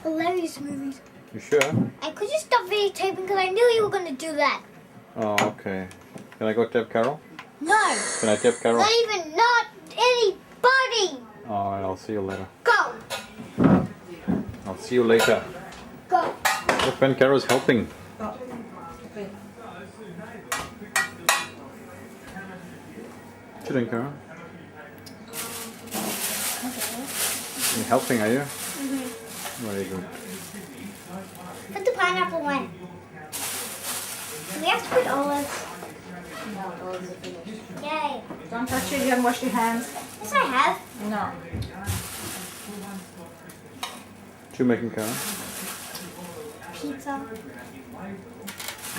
hilarious movies. You sure? I could just stop videotaping because I knew you were going to do that. Oh, okay. Can I go tap Caro? No. Can I tap Caro? Not anybody. Alright, I'll see you later. Go. I'll see you later. Go. Look, Ben, Caro's helping. Oh, okay. What you doing, Caro? You're helping, are you? Very good. Put the pineapple in. Do we have to put olives? No, those are finished. Yay. Don't touch it. You haven't washed your hands. Yes, I have. No. What you making, Caro? Pizza.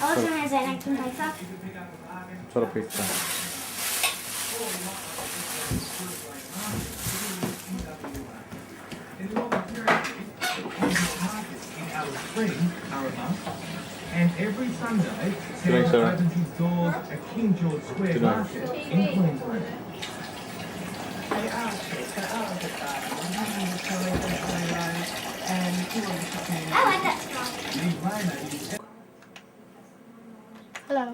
Also has an egg and pizza. What sort of pizza? And every Sunday, Doing, Caro Sarah? opens his doors at King George Square Doing. Market in Queensland. I like that smell. Hello.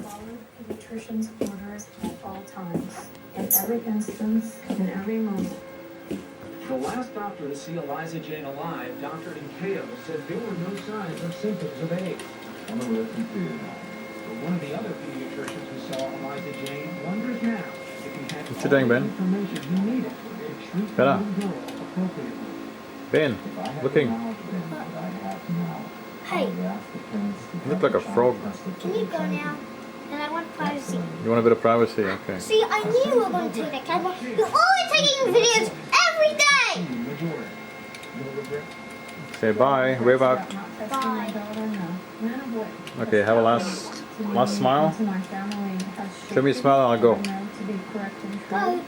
Follow the pediatrician's orders at all times, in every instance, in every moment. The last doctor to see Eliza Jane alive, Dr. Caro, said there were no signs or symptoms of AIDS. But one of the other pediatricians who saw Eliza Jane wonders now if he had What you doing, Ben? information he needed to treat the Bella. little girl appropriately. Ben, looking. Hey, You look like a frog. can you go now? And I want privacy. You want a bit of privacy? Okay. See, I knew you were going to take that camera. You're always taking videos every day. Say bye. Wave out. Bye. Okay, have a last smile. Show me a smile and I'll go. Go.